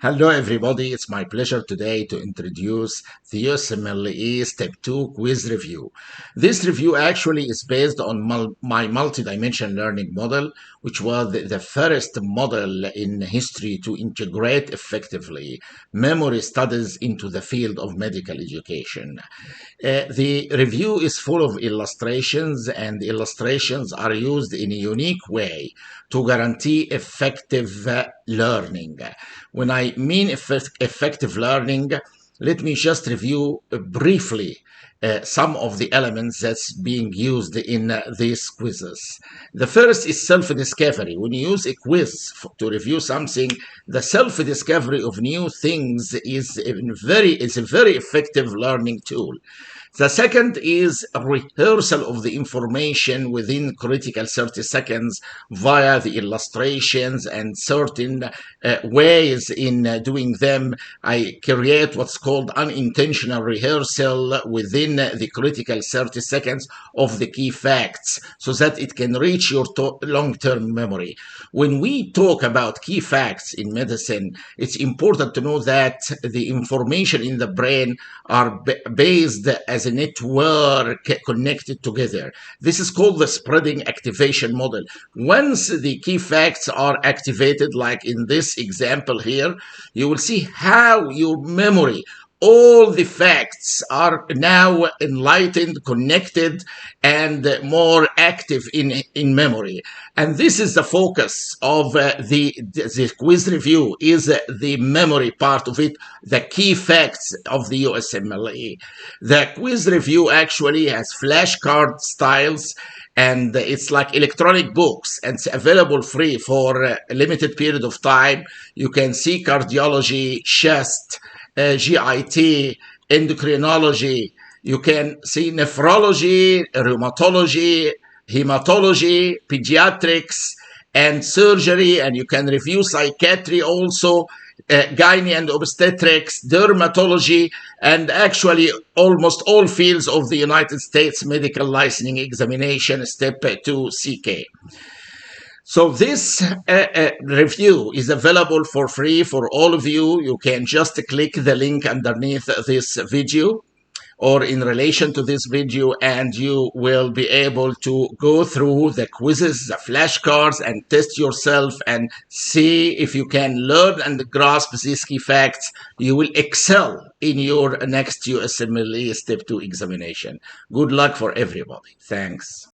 Hello everybody, it's my pleasure today to introduce the USMLE Step 2 quiz review. This review actually is based on my multi-dimensional learning model, which was the first model in history to integrate effectively memory studies into the field of medical education. The review is full of illustrations, and illustrations are used in a unique way to guarantee effective learning. When I mean effective learning, let me just review briefly some of the elements that's being used in these quizzes. The first is self-discovery. When you use a quiz to review something, the self-discovery of new things is a very effective learning tool. The second is a rehearsal of the information within critical 30 seconds via the illustrations and certain ways in doing them. I create what's called unintentional rehearsal within the critical 30 seconds of the key facts so that it can reach your long-term memory. When we talk about key facts in medicine, it's important to know that the information in the brain are based as a network connected together. This is called the spreading activation model. Once the key facts are activated, like in this example here, you will see how your memory, all the facts are now enlightened, connected, and more active in memory. And this is the focus of the quiz review, is the memory part of it, the key facts of the USMLE. The quiz review actually has flashcard styles, and it's like electronic books, and it's available free for a limited period of time. You can see cardiology, chest, GIT, endocrinology. You can see nephrology, rheumatology, hematology, pediatrics, and surgery. And you can review psychiatry also, gynae and obstetrics, dermatology, and actually almost all fields of the United States medical licensing examination, Step 2 CK. So this review is available for free for all of you. You can just click the link underneath this video or in relation to this video, and you will be able to go through the quizzes, the flashcards, and test yourself and see if you can learn and grasp these key facts. You will excel in your next USMLE Step 2 examination. Good luck for everybody. Thanks.